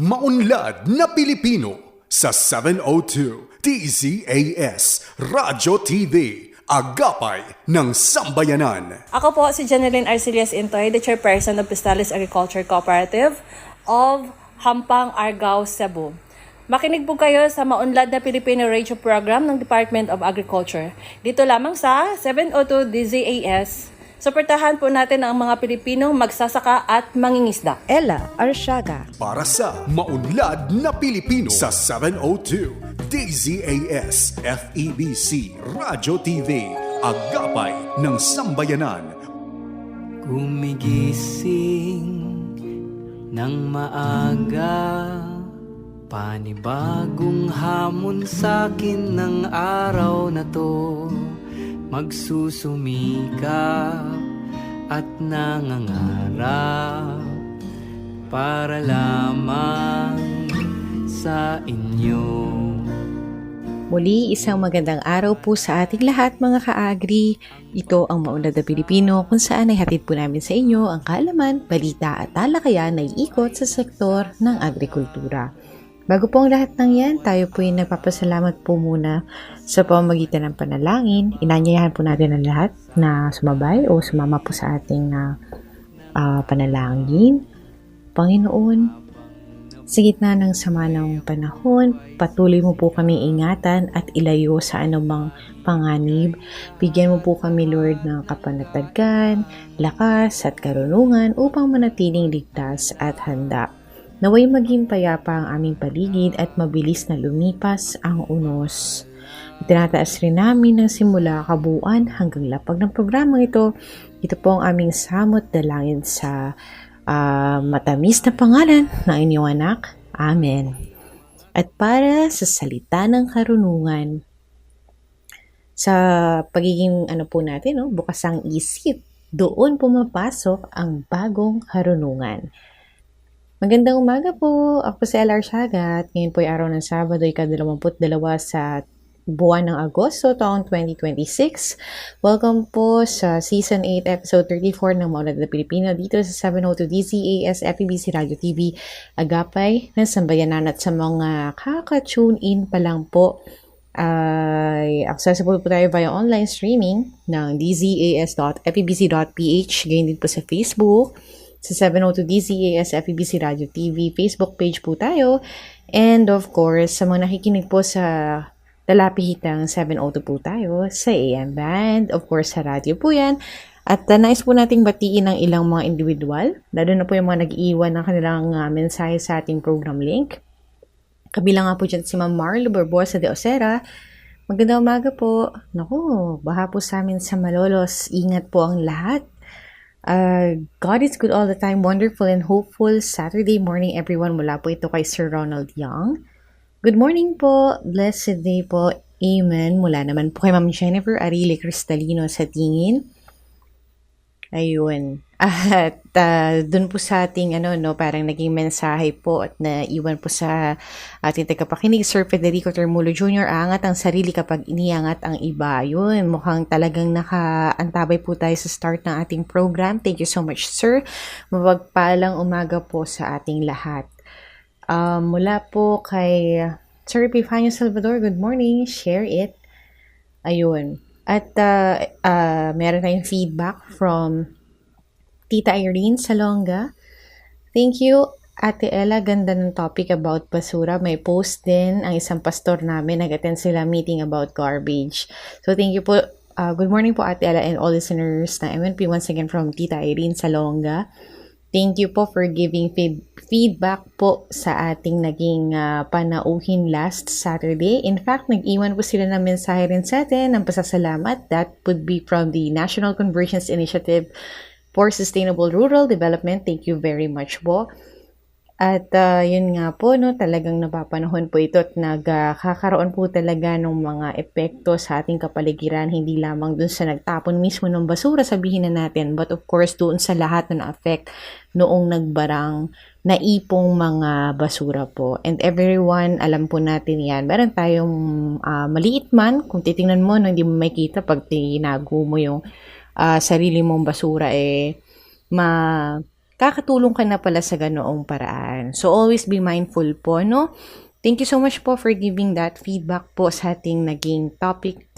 Maunlad na Pilipino sa 702 DZAS Radyo TV, Agapay ng Sambayanan. Ako po si Janeline Arcelias Intoy, the Chairperson of Pistales Agriculture Cooperative of Hampang, Argao, Cebu. Makinig po kayo sa Maunlad na Pilipino Radio Program ng Department of Agriculture. Dito lamang sa 702 DZAS. Suportahan po natin ang mga Pilipinong magsasaka at mangingisda. Ella Arsiaga. Para sa Maunlad na Pilipino sa 702 DZAS FEBC Radyo TV, Agapay ng Sambayanan. Gumigising ng maaga, panibagong hamon sa'kin ng araw na to. Magsusumikap at nangangarap para lamang sa inyo. Muli, isang magandang araw po sa ating lahat mga ka-agri. Ito ang Maunlad na Pilipino kung saan ay hatid po namin sa inyo ang kaalaman, balita at talakayan na iikot sa sektor ng agrikultura. Bago po ang lahat ng yan, tayo po ay nagpapasalamat po muna sa pamamagitan ng panalangin. Inanyayahan po natin ang lahat na sumabay o sumama po sa ating panalangin. Panginoon, sa gitna ng sama ng panahon, patuloy mo po kami ingatan at ilayo sa anumang panganib. Bigyan mo po kami, Lord, ng kapanatagan, lakas at karunungan upang manatiling ligtas at handa. Naway maging payapa ang aming paligid at mabilis na lumipas ang unos. Itinataas rin namin ng simula kabuuan hanggang lapag ng programang ito. Ito po ang aming samot dalangin sa matamis na pangalan ng inyong anak. Amen. At para sa salita ng karunungan, sa pagiging po natin, bukas ang isip, doon pumapasok ang bagong karunungan. Magandang umaga po. Ako po si Ella Arsiaga at ngayon po ay araw ng Sabado, ika-22 sa buwan ng Agosto, taong 2026. Welcome po sa Season 8, Episode 34 ng Maunlad na Pilipino dito sa 702 DZAS FEBC Radio TV, Agapay ng Sambayanan. At sa mga kaka-tune in pa lang po, ay accessible po tayo via online streaming ng dzas.febc.ph, gayon din po sa Facebook, sa 702 DZAS FEBC Radio TV, Facebook page po tayo. And of course, sa mga nakikinig po sa Talapihitang 702 po tayo, sa AM Band, of course sa radio po yan. At nais po nating batiin ng ilang mga individual, lalo na po yung mga nag-iwan ng kanilang mensahe sa ating program link. Kabilang nga po dyan si Ma'am Marlo Barbosa de Osera. Magandang umaga po. Naku, baha po sa amin sa Malolos. Ingat po ang lahat. God is good all the time, wonderful and hopeful Saturday morning everyone. Mula po ito kay Sir Ronald Young. Good morning po, blessed day po, amen. Mula naman po kay Ma'am Jennifer Arile Cristalino sa Tingin. Ayun. At dun po sa ating parang naging mensahe po at naiwan po sa ating tagapakinig, Sir Federico Termulo Jr., angat ang sarili kapag iniangat ang iba. Yun, mukhang talagang nakaantabay po tayo sa start ng ating program. Thank you so much, sir. Mapagpalang umaga po sa ating lahat. Mula po kay Sir Epifanio Salvador, good morning, share it. Ayun. At meron tayong feedback from Tita Irene Salonga. Thank you, Ate Ella. Ganda ng topic about basura. May post din ang isang pastor namin. Nag-attend sila meeting about garbage. So, thank you po. Good morning po, Ate Ella, and all listeners na MNP. Once again from Tita Irene Salonga. Thank you po for giving feedback po sa ating naging panauhin last Saturday. In fact, nag-iwan po sila ng mensahe rin sa atin ng pasasalamat. That would be from the National Convergence Initiative for Sustainable Rural Development. Thank you very much po. At yun nga po, talagang napapanahon po ito at nagkakaroon po talaga ng mga epekto sa ating kapaligiran, hindi lamang dun sa nagtapon mismo ng basura, sabihin na natin, but of course doon sa lahat na affect noong nagbarang naipong mga basura po. And everyone, alam po natin yan. Meron tayong maliit man, kung titingnan mo, hindi mo makita pag tinago mo yung sarili mong basura, kakatulong ka na pala sa ganoong paraan. So, always be mindful po, no? Thank you so much po for giving that feedback po sa ating naging topic.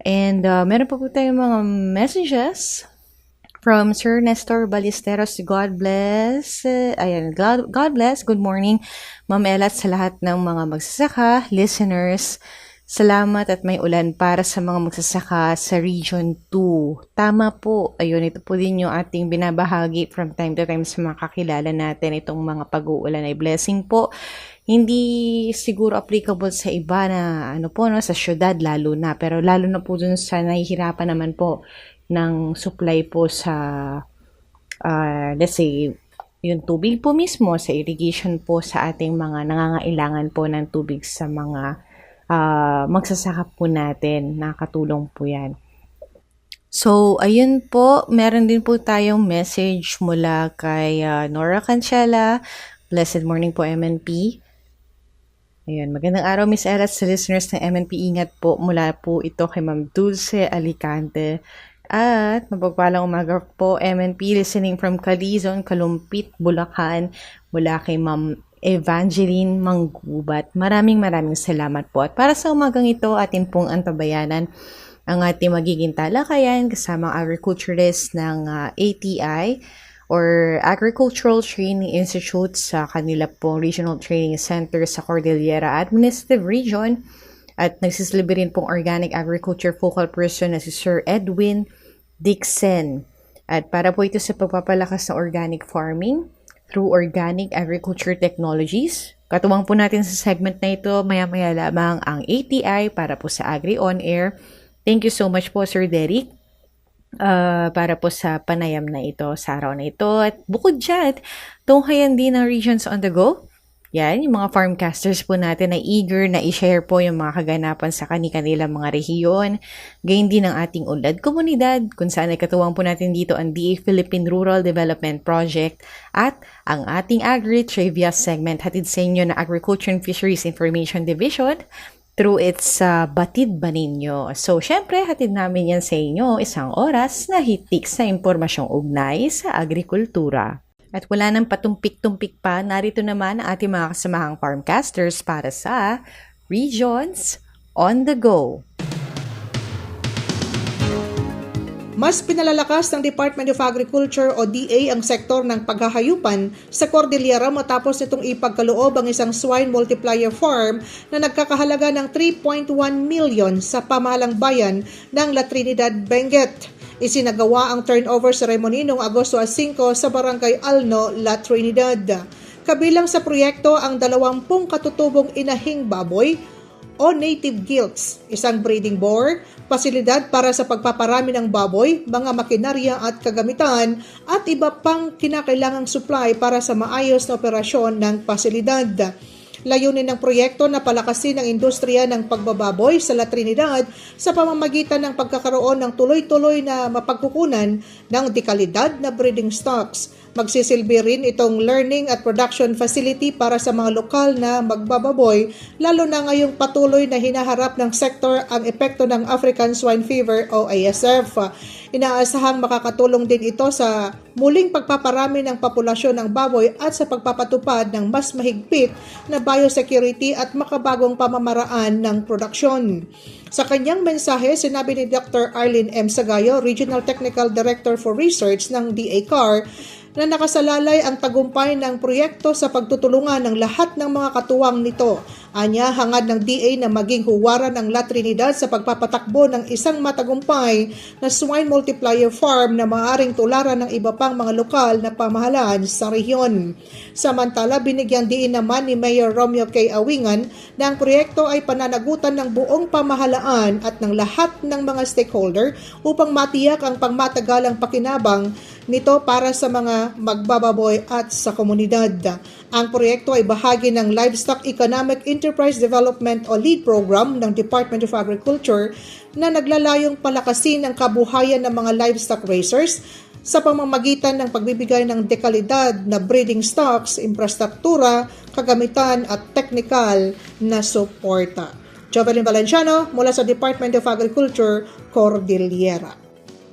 And meron pa po tayong mga messages from Sir Nestor Ballesteros. God bless. God bless. Good morning, Ma'am Ella, at sa lahat ng mga magsasaka, listeners. Salamat at may ulan para sa mga magsasaka sa Region 2. Tama po. Ayun, ito po din yung ating binabahagi from time to time sa mga kakilala natin. Itong mga pag-uulan ay blessing po. Hindi siguro applicable sa iba na sa syudad lalo na. Pero lalo na po dun sa nahihirapan naman po ng supply po sa, let's say, yung tubig po mismo, sa irrigation po sa ating mga nangangailangan po ng tubig sa mga magsasaka po natin. Nakatulong po yan. So, ayun po, meron din po tayong message mula kay Nora Cancela. Blessed morning po, MNP. Ayun, magandang araw, Miss Ella, sa listeners ng MNP. Ingat po, mula po ito kay Ma'am Dulce Alicante. At mapagpalang umaga po, MNP, listening from Calizon, Kalumpit, Bulacan, mula kay Ma'am Evangeline Manggubat. Maraming salamat po. At para sa umagang ito, atin pong antabayanan ang ating magiging talakayan kasama agriculturist ng ATI or Agricultural Training Institute sa kanila pong Regional Training Center sa Cordillera Administrative Region. At nagsisilibi rin pong Organic Agriculture Focal Person na si Sir Edwin Dixon. At para po ito sa pagpapalakas ng organic farming through organic agriculture technologies. Katuwang po natin sa segment na ito, maya-maya lamang ang ATI para po sa Agri On Air. Thank you so much po, Sir Derek, para po sa panayam na ito sa araw na ito. At bukod dyan, tunghayan din ng Regions on the Go. Yan, yung mga farmcasters po natin na eager na i-share po yung mga kaganapan sa kanilang mga rehiyon. Gayun din ang ating unlad komunidad, kung saan ay katuwang po natin dito ang DA Philippine Rural Development Project at ang ating Agri-Trivia segment hatid sa inyo na Agriculture and Fisheries Information Division through its Batid Baninyo. So, syempre, hatid namin yan sa inyo isang oras na hitik sa impormasyong ugnay sa agrikultura. At wala nang patumpik-tumpik pa, narito naman ang ating mga kasamahang farmcasters para sa Regions on the Go. Mas pinalalakas ng Department of Agriculture o DA ang sektor ng paghahayupan sa Cordillera matapos nitong ipagkaloob ang isang swine multiplier farm na nagkakahalaga ng 3.1 million sa pamahalang bayan ng La Trinidad, Benguet. Isinagawa ang turnover ceremony noong Agosto 5 sa Barangay Alno, La Trinidad. Kabilang sa proyekto ang 20 katutubong inahing baboy o native gilts, isang breeding boar, pasilidad para sa pagpaparami ng baboy, mga makinarya at kagamitan, at iba pang kinakailangang supply para sa maayos na operasyon ng pasilidad. Layunin ng proyekto na palakasin ang industriya ng pagbababoy sa La Trinidad sa pamamagitan ng pagkakaroon ng tuloy-tuloy na mapagkukunan ng dekalidad na breeding stocks. Magsisilbi rin itong learning at production facility para sa mga lokal na magbababoy, lalo na ngayong patuloy na hinaharap ng sektor ang epekto ng African Swine Fever o ASF. Inaasahang makakatulong din ito sa muling pagpaparami ng populasyon ng baboy at sa pagpapatupad ng mas mahigpit na biosecurity at makabagong pamamaraan ng produksyon. Sa kanyang mensahe, sinabi ni Dr. Arlene M. Sagayo, Regional Technical Director for Research ng DA-CAR, na nakasalalay ang tagumpay ng proyekto sa pagtutulungan ng lahat ng mga katuwang nito. Anya, hangad ng DA na maging huwaran ng La Trinidad sa pagpapatakbo ng isang matagumpay na swine multiplier farm na maaaring tularan ng iba pang mga lokal na pamahalaan sa rehiyon. Samantala, binigyan diin naman ni Mayor Romeo K. Awingan na ang proyekto ay pananagutan ng buong pamahalaan at ng lahat ng mga stakeholder upang matiyak ang pangmatagalang pakinabang nito para sa mga magbababoy at sa komunidad. Ang proyekto ay bahagi ng Livestock Economic Enterprise Development o LEAD program ng Department of Agriculture na naglalayong palakasin ang kabuhayan ng mga livestock raisers sa pamamagitan ng pagbibigay ng dekalidad na breeding stocks, infrastruktura, kagamitan at technical na suporta. Jovelyn Valenciano mula sa Department of Agriculture, Cordillera.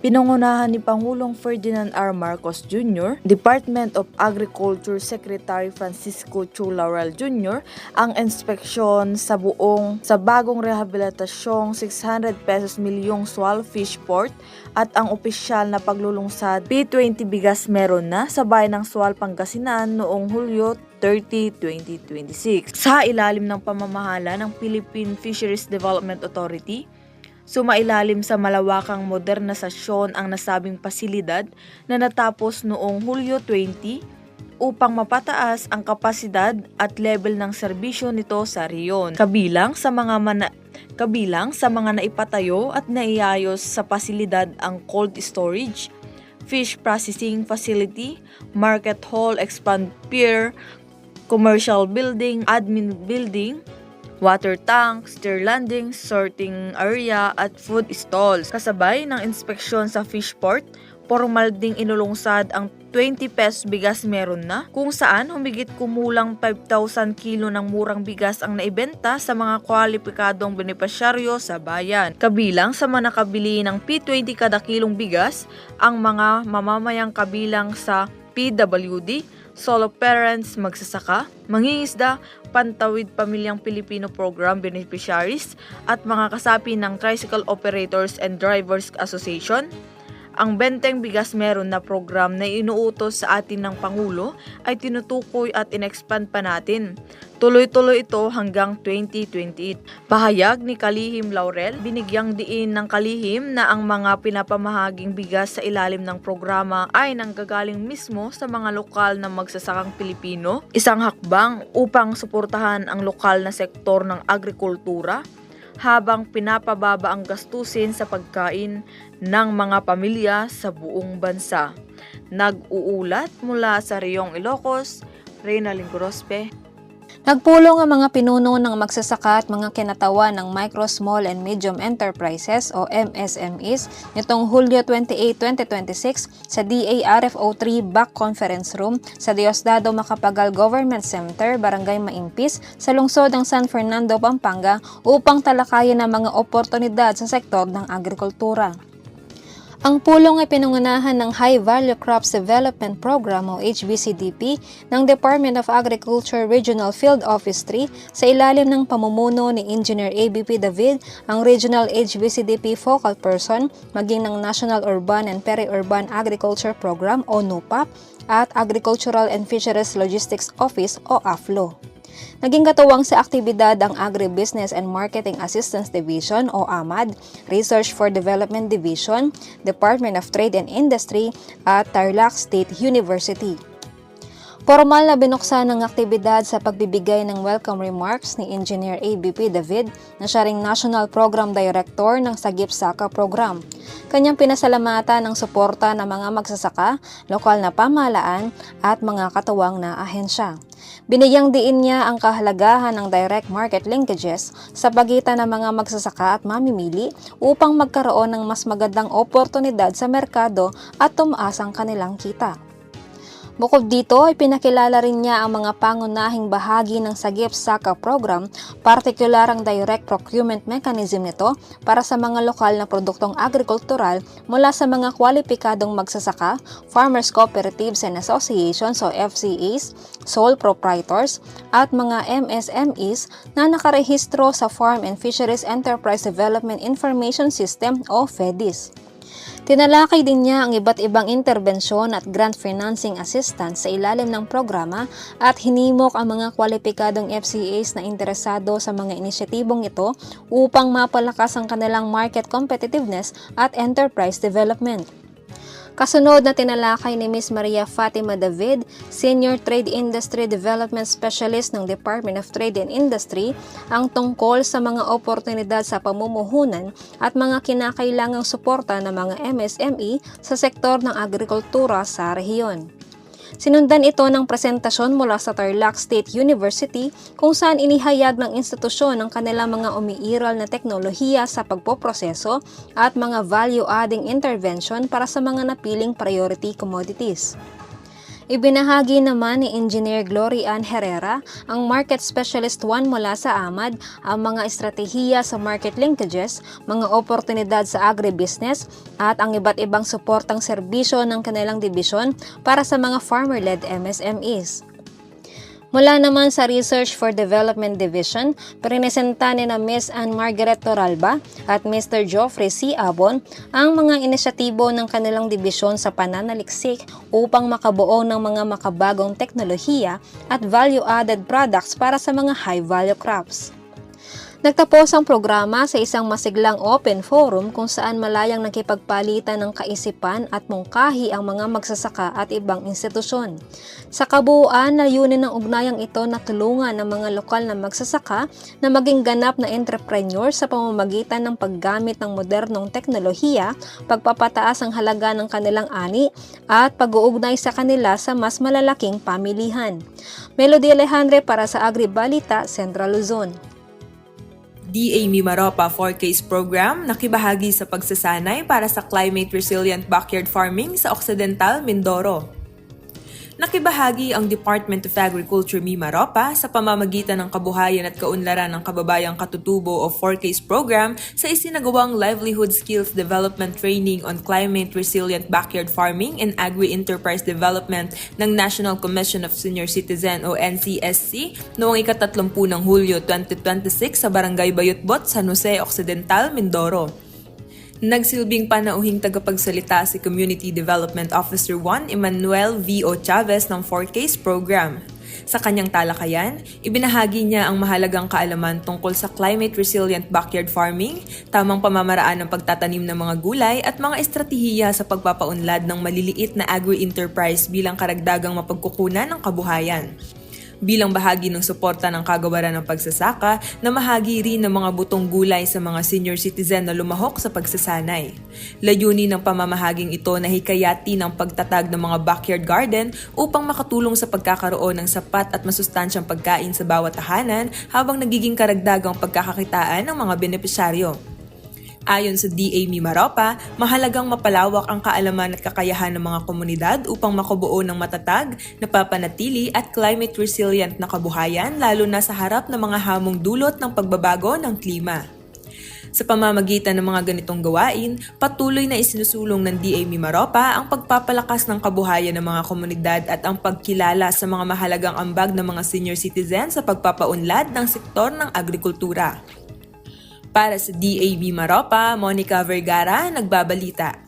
Pinangunahan ni Pangulong Ferdinand R. Marcos Jr., Department of Agriculture Secretary Francisco Chu Laurel Jr., ang inspeksyon sa bagong rehabilitasyong 600 pesos milyong Sual Fish Port at ang opisyal na paglulungsad P20 bigas meron na sa bayan ng Sual, Pangasinan noong Hulyo 30, 2026. Sa ilalim ng pamamahala ng Philippine Fisheries Development Authority, sumailalim sa malawakang modernisasyon ang nasabing pasilidad na natapos noong Hulyo 20 upang mapataas ang kapasidad at level ng serbisyo nito sa riyon. Kabilang sa mga naipatayo at naiayos sa pasilidad ang cold storage, fish processing facility, market hall, expand pier, commercial building, admin building, water tank, stair landing, sorting area at food stalls. Kasabay ng inspeksyon sa fish port, formal ding inulungsad ang 20 pesos bigas meron na, kung saan humigit kumulang 5,000 kilo ng murang bigas ang naibenta sa mga kwalipikadong benepisyaryo sa bayan. Kabilang sa mga nakabili ng P20 kada kilong bigas, ang mga mamamayang kabilang sa PWD, solo parents, magsasaka, mangingisda, Pantawid Pamilyang Pilipino Program beneficiaries at mga kasapi ng Tricycle Operators and Drivers Association. Ang Benteng Bigas Meron na program na inuutos sa atin ng Pangulo ay tinutukoy at in-expand pa natin. Tuloy-tuloy ito hanggang 2028. Pahayag ni Kalihim Laurel, binigyang diin ng kalihim na ang mga pinapamahaging bigas sa ilalim ng programa ay nanggagaling mismo sa mga lokal na magsasakang Pilipino, isang hakbang upang suportahan ang lokal na sektor ng agrikultura, habang pinapababa ang gastusin sa pagkain ng mga pamilya sa buong bansa. Nag-uulat mula sa Riyong Ilocos, Reyna Lingorospe. Nagpulong ang mga pinuno ng magsasaka at mga kinatawan ng Micro, Small and Medium Enterprises o MSMEs nitong Hulyo 28, 2026 sa DARFO 3 Back Conference Room sa Diosdado Macapagal Government Center, Barangay Maimpis sa lungsod ng San Fernando, Pampanga upang talakayin ang mga oportunidad sa sektor ng agrikultura. Ang pulong ay pinangunahan ng High Value Crops Development Program o HVCDP ng Department of Agriculture Regional Field Office 3 sa ilalim ng pamumuno ni Engineer ABP David, ang Regional HVCDP Focal Person, maging ng National Urban and Peri-Urban Agriculture Program o NUPAP at Agricultural and Fisheries Logistics Office o AFLO. Naging katuwang sa aktibidad ang Agribusiness and Marketing Assistance Division o AMAD, Research for Development Division, Department of Trade and Industry at Tarlac State University. Formal na binuksan ng aktibidad sa pagbibigay ng welcome remarks ni Engineer ABP David na siya ring National Program Director ng Sagip Saka Program. Kanyang pinasalamatan ng suporta ng mga magsasaka, lokal na pamahalaan at mga katuwang na ahensya. Binigyang diin niya ang kahalagahan ng direct market linkages sa pagitan ng mga magsasaka at mamimili upang magkaroon ng mas magandang oportunidad sa merkado at tumaas ang kanilang kita. Bukod dito ay pinakilala rin niya ang mga pangunahing bahagi ng Sagip Saka Program, partikular ang direct procurement mechanism nito para sa mga lokal na produktong agrikultural mula sa mga kwalipikadong magsasaka, farmers cooperatives and associations o FCAs, sole proprietors at mga MSMEs na nakarehistro sa Farm and Fisheries Enterprise Development Information System o FEDIS. Tinalakay din niya ang iba't ibang interbensyon at grant financing assistance sa ilalim ng programa at hinimok ang mga kwalipikadong FCAs na interesado sa mga inisyatibong ito upang mapalakas ang kanilang market competitiveness at enterprise development. Kasunod na tinalakay ni Ms. Maria Fatima David, Senior Trade Industry Development Specialist ng Department of Trade and Industry, ang tungkol sa mga oportunidad sa pamumuhunan at mga kinakailangang suporta ng mga MSME sa sektor ng agrikultura sa rehiyon. Sinundan ito ng presentasyon mula sa Tarlac State University kung saan inihayag ng institusyon ang kanilang mga umiiral na teknolohiya sa pagpoproseso at mga value-adding intervention para sa mga napiling priority commodities. Ibinahagi naman ni Engineer Glory Ann Herrera, ang Market Specialist 1 mula sa AMAD, ang mga estratehiya sa market linkages, mga oportunidad sa agribusiness at ang iba't ibang suportang serbisyo ng kanilang dibisyon para sa mga farmer-led MSMEs. Mula naman sa Research for Development Division, prinesenta ni na Ms. Ann Margaret Toralba at Mr. Geoffrey C. Abon ang mga inisyatibo ng kanilang dibisyon sa pananaliksik upang makabuo ng mga makabagong teknolohiya at value-added products para sa mga high-value crops. Nagtapos ang programa sa isang masiglang open forum kung saan malayang nakipagpalitan ng kaisipan at mungkahi ang mga magsasaka at ibang institusyon. Sa kabuuan, layunin ng ugnayang ito na tulungan ng mga lokal na magsasaka na maging ganap na entrepreneur sa pamamagitan ng paggamit ng modernong teknolohiya, pagpapataas ang halaga ng kanilang ani at pag-uugnay sa kanila sa mas malalaking pamilihan. Melody Alejandre para sa AgriBalita, Central Luzon. DA Mimaropa 4Ks program nakibahagi sa pagsasanay para sa climate resilient backyard farming sa Occidental Mindoro. Nakibahagi ang Department of Agriculture Mimaropa sa pamamagitan ng Kabuhayan at Kaunlaran ng Kababayang Katutubo o 4Ks program sa isinagawang Livelihood Skills Development Training on Climate Resilient Backyard Farming and Agri-Enterprise Development ng National Commission of Senior Citizen o NCSC noong ika-30 ng Hulyo 2026 sa Barangay Bayutbot, San Jose Occidental, Mindoro. Nagsilbing panauhing tagapagsalita si Community Development Officer 1 Emmanuel V.O. Chavez ng 4Ks program. Sa kanyang talakayan, ibinahagi niya ang mahalagang kaalaman tungkol sa climate resilient backyard farming, tamang pamamaraan ng pagtatanim ng mga gulay at mga estratehiya sa pagpapaunlad ng maliliit na agri-enterprise bilang karagdagang mapagkukunan ng kabuhayan. Bilang bahagi ng suporta ng kagawaran ng pagsasaka, namahagi rin ng mga butong gulay sa mga senior citizen na lumahok sa pagsasanay. Layunin ng pamamahaging ito na hikayati ng pagtatag ng mga backyard garden upang makatulong sa pagkakaroon ng sapat at masustansyang pagkain sa bawat tahanan habang nagiging karagdagang pagkakakitaan ng mga benepisyaryo. Ayon sa DA Mimaropa, mahalagang mapalawak ang kaalaman at kakayahan ng mga komunidad upang makabuo ng matatag, napapanatili at climate resilient na kabuhayan lalo na sa harap ng mga hamong dulot ng pagbabago ng klima. Sa pamamagitan ng mga ganitong gawain, patuloy na isinusulong ng DA Mimaropa ang pagpapalakas ng kabuhayan ng mga komunidad at ang pagkilala sa mga mahalagang ambag ng mga senior citizen sa pagpapaunlad ng sektor ng agrikultura. Para sa DA Mimaropa, Monica Vergara, nagbabalita.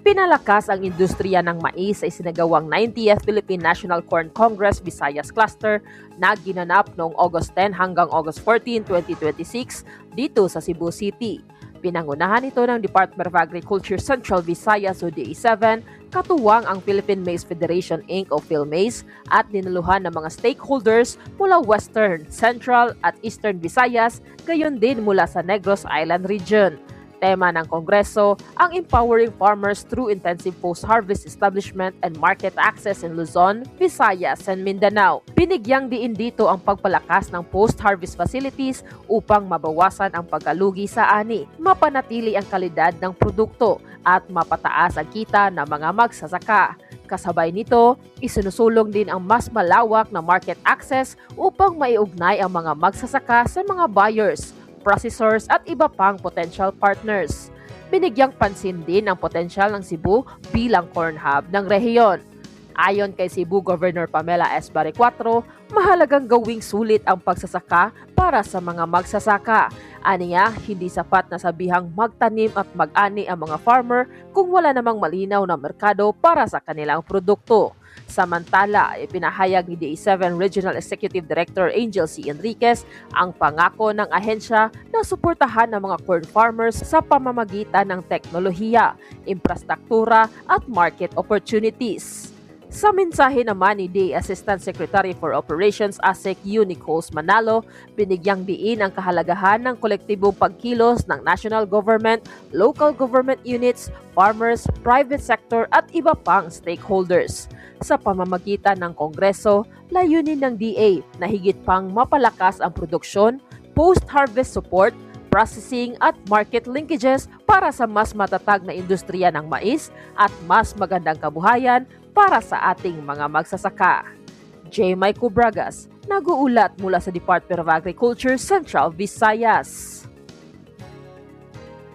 Pinalakas ang industriya ng mais sa isinagawang 90th Philippine National Corn Congress Visayas Cluster na ginanap noong August 10 hanggang August 14, 2026 dito sa Cebu City. Pinangunahan ito ng Department of Agriculture Central Visayas o DA7, katuwang ang Philippine Maize Federation Inc. o PhilMaize at dinaluhan ng mga stakeholders mula Western, Central at Eastern Visayas, gayon din mula sa Negros Island Region. Tema ng Kongreso, ang Empowering Farmers Through Intensive Post-Harvest Establishment and Market Access in Luzon, Visayas, and Mindanao. Binigyang diin dito ang pagpalakas ng post-harvest facilities upang mabawasan ang pagkalugi sa ani, mapanatili ang kalidad ng produkto, at mapataas ang kita ng mga magsasaka. Kasabay nito, isinusulong din ang mas malawak na market access upang maiugnay ang mga magsasaka sa mga buyers, processors at iba pang potential partners. Binigyang pansin din ang potensyal ng Cebu bilang corn hub ng rehiyon. Ayon kay Cebu Governor Pamela S. Baricuatro, mahalagang gawing sulit ang pagsasaka para sa mga magsasaka. Aniya, hindi sapat na sabihang magtanim at mag-ani ang mga farmer kung wala namang malinaw na merkado para sa kanilang produkto. Samantala, ipinahayag ni DA7 Regional Executive Director Angel C. Enriquez ang pangako ng ahensya na suportahan ng mga corn farmers sa pamamagitan ng teknolohiya, infrastruktura at market opportunities. Sa mensahe naman ni DA Assistant Secretary for Operations ASEC Unicols Manalo, binigyang diin ang kahalagahan ng kolektibong pagkilos ng national government, local government units, farmers, private sector at iba pang stakeholders. Sa pamamagitan ng Kongreso, layunin ng DA na higit pang mapalakas ang produksyon, post-harvest support, processing at market linkages para sa mas matatag na industriya ng mais at mas magandang kabuhayan para sa ating mga magsasaka. J. Maico Bragas, nag-uulat mula sa Department of Agriculture, Central Visayas.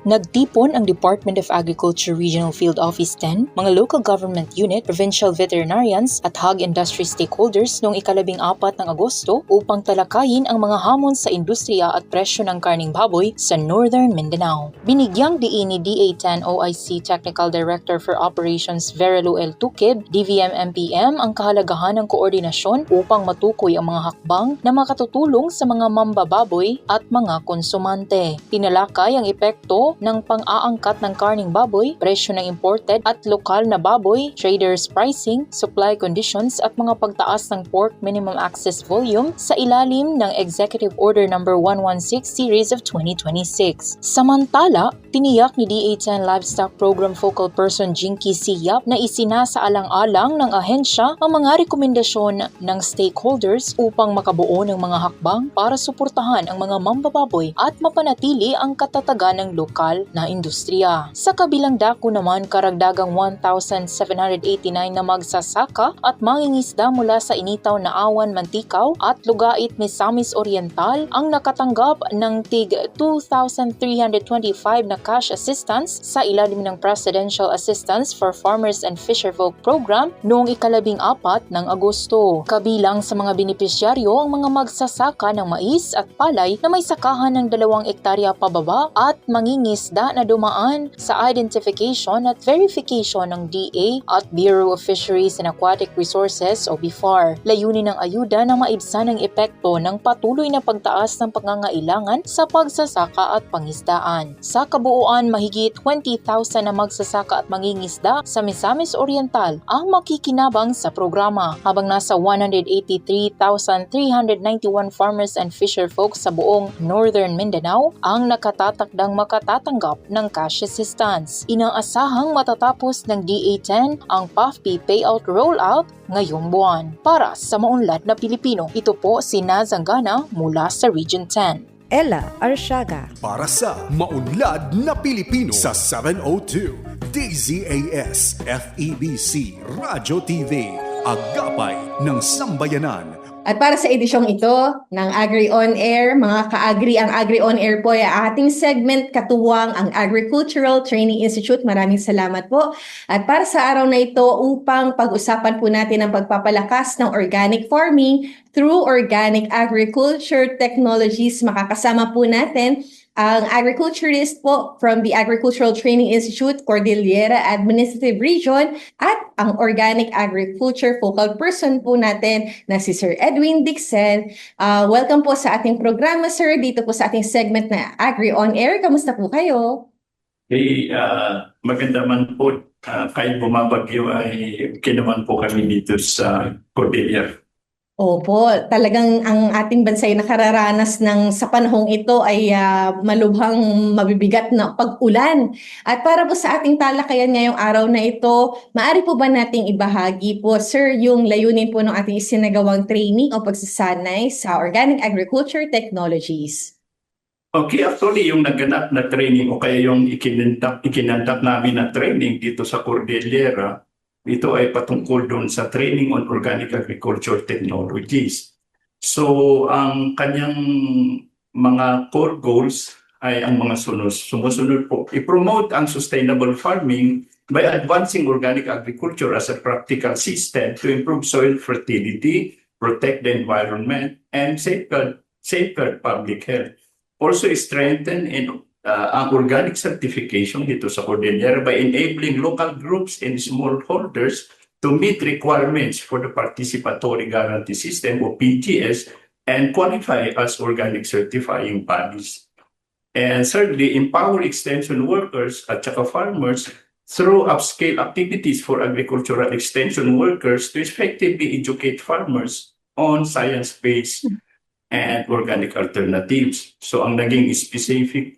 Nagtipon ang Department of Agriculture Regional Field Office 10, mga local government unit, provincial veterinarians at hog industry stakeholders noong 14 ng Agosto upang talakayin ang mga hamon sa industriya at presyo ng karning baboy sa Northern Mindanao. Binigyang diin ni DA10 OIC Technical Director for Operations Verelo L. Tukid, DVM-MPM ang kahalagahan ng koordinasyon upang matukoy ang mga hakbang na makatutulong sa mga mambababoy at mga konsumante. Tinalakay ang epekto ng pang-aangkat ng karning baboy, presyo ng imported at lokal na baboy, traders pricing, supply conditions at mga pagtaas ng pork minimum access volume sa ilalim ng Executive Order No. 116 Series of 2026. Samantala, tiniyak ni DA10 Livestock Program Focal Person Jinky Siyap na isinasaalang-alang ng ahensya ang mga rekomendasyon ng stakeholders upang makabuo ng mga hakbang para suportahan ang mga mambababoy at mapanatili ang katatagan ng lokal na industriya. Sa kabilang dako naman, karagdagang 1,789 na magsasaka at mangingisda mula sa Initaw na Awan, Mantikaw at Lugait, Misamis Oriental ang nakatanggap ng tig 2,325 na cash assistance sa ilalim ng Presidential Assistance for Farmers and Fisherfolk Program noong 14 ng Agosto. Kabilang sa mga benepisyaryo ang mga magsasaka ng mais at palay na may sakahan ng 2 ektarya pababa at mangingisda na dumaan sa identification at verification ng DA at Bureau of Fisheries and Aquatic Resources o BIFAR. Layunin ng ayuda na maibsan ang epekto ng patuloy na pagtaas ng pangangailangan sa pagsasaka at pangisdaan. Sa kabuuan, mahigit 20,000 na magsasaka at mangingisda sa Misamis Oriental ang makikinabang sa programa, habang nasa 183,391 farmers and fisherfolk sa buong Northern Mindanao ang nakatatakdang makatatanggap ng cash assistance. Inaasahang matatapos ng DA10 ang PAFP payout rollout ngayong buwan. Para sa Maunlad na Pilipino, ito po si Nazangana mula sa Region 10. Ella Arsiaga. Para sa Maunlad na Pilipino sa 702 DZAS FEBC Radyo TV, Agapay ng Sambayanan. At para sa edisyong ito ng Agri On Air, mga ka-agri, ang Agri On Air po ay ating segment katuwang ang Agricultural Training Institute. Maraming salamat po. At para sa araw na ito, upang pag-usapan po natin ang pagpapalakas ng organic farming through organic agriculture technologies, makakasama po natin ang agriculturist po from the Agricultural Training Institute, Cordillera Administrative Region, at ang Organic Agriculture Focal Person po natin na si Sir Edwin Dixon. Welcome po sa ating programa, sir, dito po sa ating segment na Agri On Air. Kamusta po kayo? Hey, maganda man po. Kahit bumabagyo ay kinaman po kami dito sa Cordillera. Opo, talagang ang ating bansa ay nakararanas ng sa panahong ito ay malubhang mabibigat na pag-ulan. At para po sa ating talakayan ngayong araw na ito, maaari po ba nating ibahagi po, sir, yung layunin po ng ating isinagawang training o pagsasanay sa Organic Agriculture Technologies? Okay, actually yung naganap na training o kaya yung ikinandak namin na training dito sa Cordillera, ito ay patungkol doon sa training on organic agriculture technologies. So, ang kanyang mga core goals ay ang mga sumusunod po. I-promote ang sustainable farming by advancing organic agriculture as a practical system to improve soil fertility, protect the environment, and safeguard public health. Also, strengthen ang organic certification dito sa Cordillera by enabling local groups and smallholders to meet requirements for the Participatory Guarantee System o PGS and qualify as organic certifying bodies. And thirdly, empower extension workers at saka farmers through upscale activities for agricultural extension workers to effectively educate farmers on science-based and organic alternatives. So ang naging specific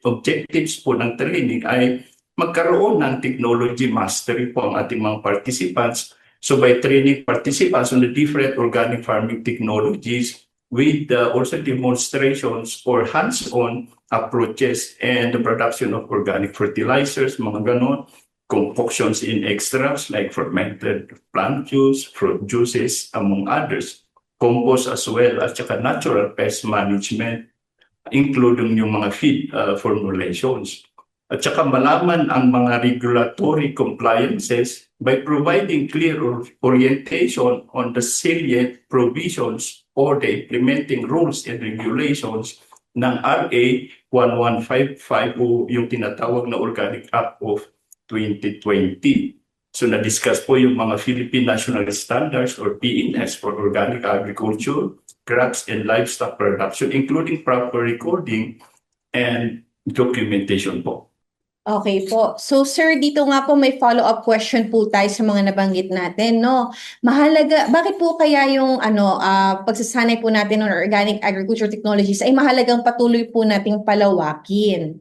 objectives po ng training ay magkaroon ng technology mastery po ang ating mga participants. So by training participants on the different organic farming technologies with also demonstrations or hands-on approaches and the production of organic fertilizers, mga ganon, concoctions in extracts like fermented plant juice, fruit juices, among others, compost as well, at saka natural pest management, including yung mga feed formulations. At saka malaman ang mga regulatory compliances by providing clear orientation on the salient provisions or the implementing rules and regulations ng RA 1155 o yung tinatawag na Organic Act of 2020. So na-discuss po yung mga Philippine National Standards or PNS for Organic Agriculture, Crops and Livestock Production, including proper recording and documentation po. Okay po. So sir, dito nga po may follow-up question po tayo sa mga nabanggit natin, no? Mahalaga, bakit po kaya yung pagsasanay po natin ng organic agriculture technologies ay mahalagang patuloy po nating palawakin?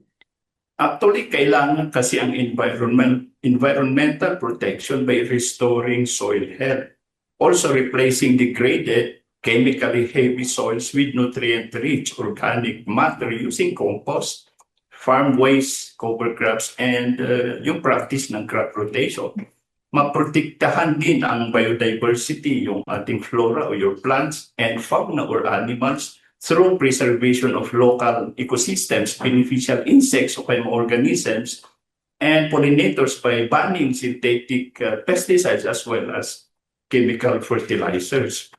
Actually, kailangan kasi ang environmental protection by restoring soil health. Also replacing degraded, chemically heavy soils with nutrient-rich organic matter using compost, farm waste, cover crops, and yung practice ng crop rotation. Maprotektahan din ang biodiversity, yung ating flora o your plants and fauna or animals through preservation of local ecosystems, beneficial insects o kayong organisms, and pollinators by banning synthetic pesticides as well as chemical fertilizers.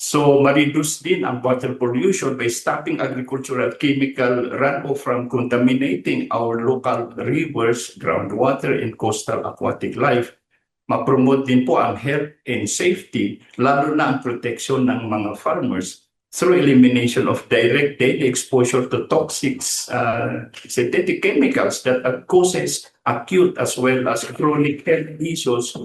So, ma-reduce din ang water pollution by stopping agricultural chemical runoff from contaminating our local rivers, groundwater, and coastal aquatic life. Ma-promote din po ang health and safety, lalo na ang protection ng mga farmers through elimination of direct daily exposure to toxic synthetic chemicals that causes acute as well as chronic health issues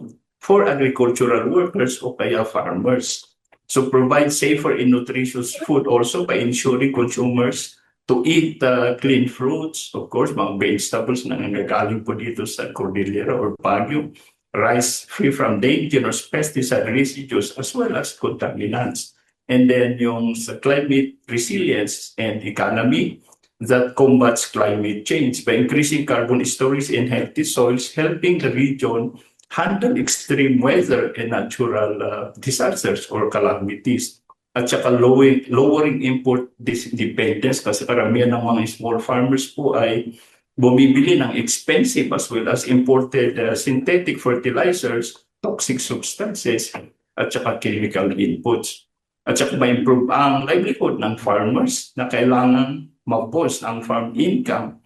for agricultural workers o kaya farmers. So provide safer and nutritious food also by ensuring consumers to eat clean fruits, of course, mga vegetables na nangagaling po dito sa Cordillera or Baguio, rice free from dangerous pesticide residues as well as contaminants. And then yung sa climate resilience and economy that combats climate change by increasing carbon storage in healthy soils, helping the region handle extreme weather and natural disasters or calamities. At saka lowering import dependence kasi karamihan ng mga small farmers po ay bumibili ng expensive as well as imported synthetic fertilizers, toxic substances, at saka chemical inputs. At saka ma-improve ang livelihood ng farmers na kailangan ma-boost ang farm income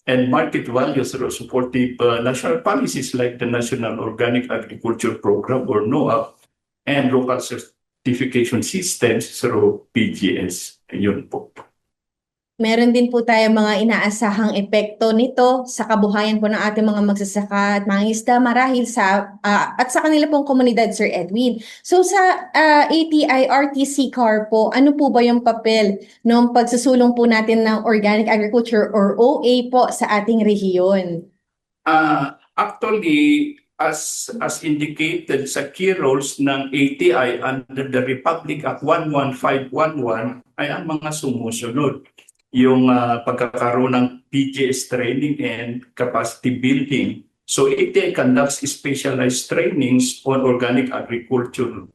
and market value through supportive national policies like the National Organic Agriculture Program or NOAP and local certification systems through PGS. Yun po. Meron din po tayo mga inaasahang epekto nito sa kabuhayan po ng ating mga magsasaka at mga isda marahil at sa kanila pong komunidad, Sir Edwin. So sa ATI RTC CAR po, ano po ba yung papel ng pagsusulong po natin ng organic agriculture or OA po sa ating rehiyon? Actually, as indicated sa key roles ng ATI under the Republic Act 11511 ay ang mga sumusunod. Yung pagkakaroon ng PGS training and capacity building. So ATI conducts specialized trainings on organic agriculture,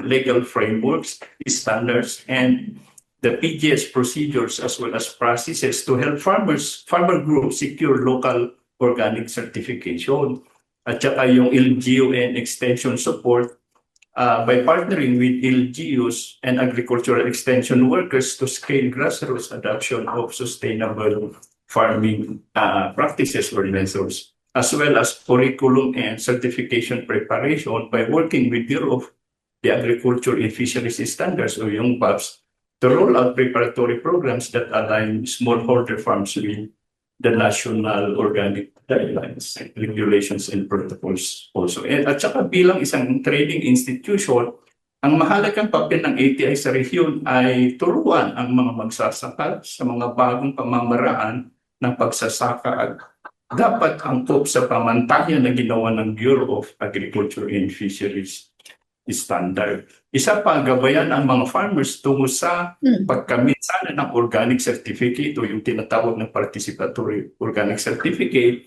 legal frameworks, standards, and the PGS procedures as well as processes to help farmer groups secure local organic certification. At saka yung LGU and extension support by partnering with LGUs and agricultural extension workers to scale grassroots adoption of sustainable farming practices or methods, as well as curriculum and certification preparation by working with Bureau of the Agriculture and Fisheries Standards or yung BAFS to roll out preparatory programs that align smallholder farms with the national organic guidelines, regulations, and protocols also. At saka bilang isang training institution, ang mahalagang papel ng ATI sa rehiyon ay turuan ang mga magsasaka sa mga bagong pamamaraan ng pagsasaka at dapat angkop sa pamantayan na ginawa ng Bureau of Agriculture and Fisheries Standard. Isa pa, gabayan ang mga farmers tungo sa pagkamit sana ng organic certificate o yung tinatawag na participatory organic certificate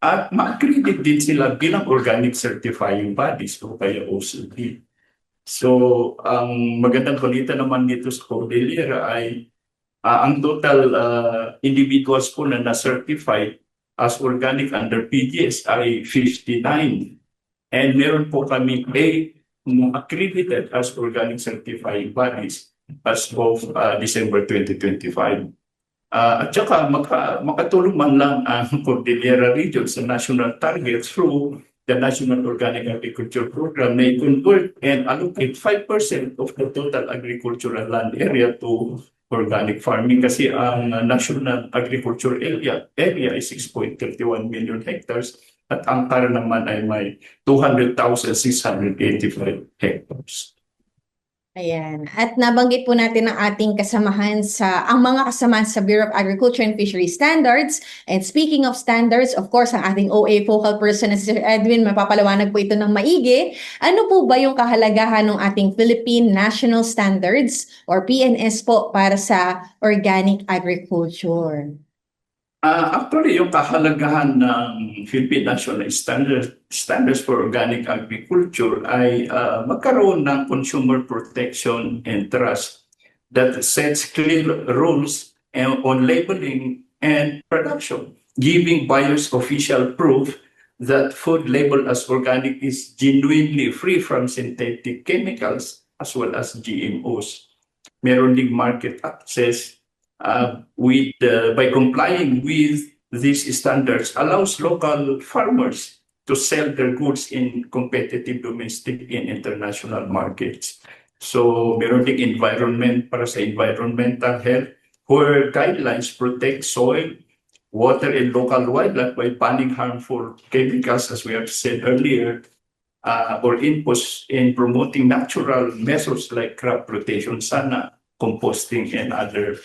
at ma-accredit din sila bilang organic certifying bodies o kaya OCD. So, ang magandang balita naman dito sa Cordillera ay ang total individuals po na na-certified as organic under PGS ay 59. And meron po kami 8 accredited as organic certifying bodies as of December 2025. At saka makatulong man lang ang Cordillera Region sa national targets through the National Organic Agriculture Program na i-convert and allocate 5% of the total agricultural land area to organic farming kasi ang National Agriculture area is 6.31 million hectares at ang TAR naman ay may 200,685 hectares. Ayan. At nabanggit po natin ang ating ang mga kasamahan sa Bureau of Agriculture and Fisheries Standards. And speaking of standards, of course, ang ating OA focal person na si Sir Edwin, mapapalawanag po ito ng maigi. Ano po ba yung kahalagahan ng ating Philippine National Standards or PNS po para sa organic agriculture? Actually, yung kahalagahan ng Philippine National Standards for Organic Agriculture ay magkaroon ng consumer protection and trust that sets clear rules on labeling and production, giving buyers official proof that food labeled as organic is genuinely free from synthetic chemicals as well as GMOs. Meron ding market access by complying with these standards allows local farmers to sell their goods in competitive domestic and international markets. So meron ding environment para sa environmental health where guidelines protect soil, water, and local wildlife by banning harmful chemicals, as we have said earlier, or inputs in promoting natural methods like crop rotation, sana, composting, and other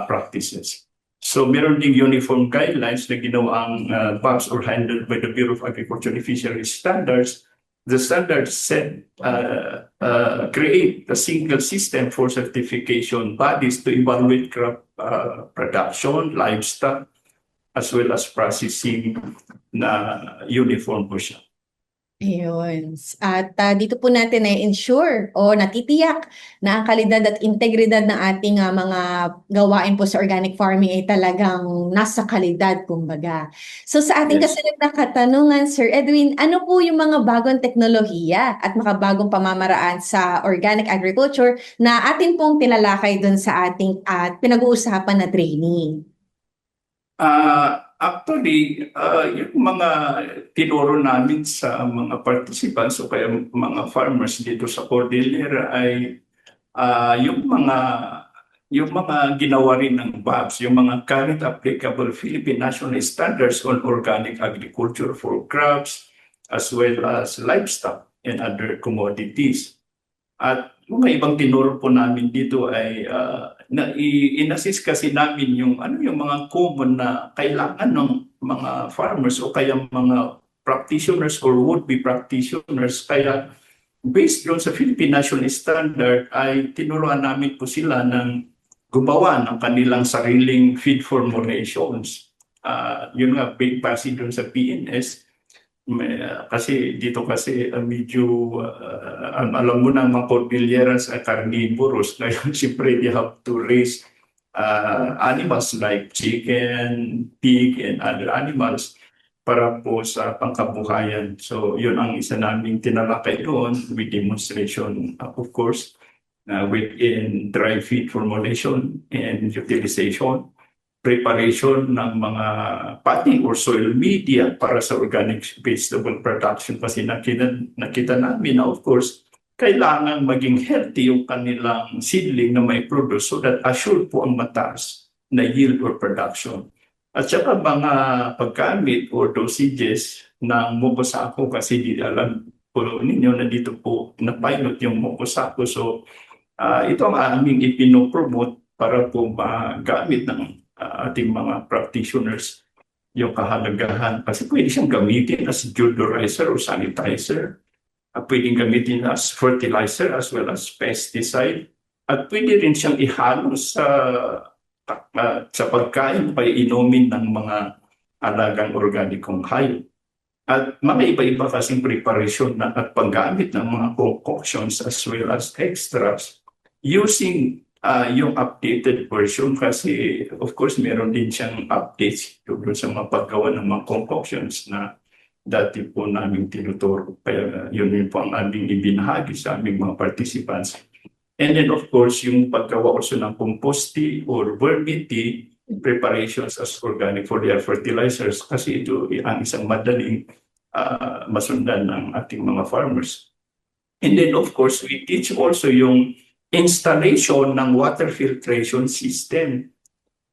practices. So meron ding uniform guidelines na ginawang BAS or handled by the Bureau of Agriculture and Fisheries Standards. The standards create a single system for certification bodies to evaluate crop production, livestock, as well as processing na uniform po siya. Ayun. At dito po natin na-ensure o natitiyak na ang kalidad at integridad ng ating mga gawain po sa organic farming ay talagang nasa kalidad, kumbaga. So sa ating kasunod na katanungan, Sir Edwin, ano po yung mga bagong teknolohiya at makabagong pamamaraan sa organic agriculture na atin pong tinalakay doon sa ating pinag-uusapan na training? Actually, yung mga tinuro namin sa mga participants o kaya mga farmers dito sa Cordillera ay yung mga ginawa rin ng BABS, yung mga current applicable Philippine National Standards on Organic Agriculture for crops as well as livestock and other commodities. At mga ibang tinuro po namin dito ay in-assist kasi namin yung mga common na kailangan ng mga farmers o kaya mga practitioners or would-be practitioners. Kaya based doon sa Philippine National Standard ay tinuruan namin po sila ng gumawa ng kanilang sariling feed formulations. Yun nga, base doon sa PNS. Kasi dito medyo alam mo na mga Cordilleras ay carnivorous, ngayon siyempre they have to raise animals like chicken, pig, and other animals para po sa pangkabuhayan. So yun ang isa naming tinalakay doon with demonstration, of course, within dry feed formulation and utilization, preparation ng mga potting or soil media para sa organic vegetable production kasi nakita namin na of course kailangan maging healthy yung kanilang seedling na may produce so that assured po ang mataas na yield or production. At saka mga paggamit or dosages ng Mokosaco kasi di alam po ninyo na dito po na-pilot yung Mokosaco. So ito ang aming ipinopromote para po magamit ng ating mga practitioners yung kahalagahan kasi pwede siyang gamitin as deodorizer or sanitizer, pwedeng gamitin as fertilizer as well as pesticide, at pwede rin siyang ihalo sa pagkain o inumin ng mga alagang organikong hayop. At mga iba-iba kasing preparation at paggamit ng mga concoctions as well as extras using yung updated version kasi of course meron din siyang updates doon sa mga paggawa ng mga concoctions na dati po namin tinuturo. Kaya yun po ang aming ibinahagi sa aming mga participants. And then of course yung paggawa also ng compost tea or vermi tea preparations as organic foliar fertilizers kasi ito ang isang madaling masundan ng ating mga farmers. And then of course, we teach also yung installation ng water filtration system.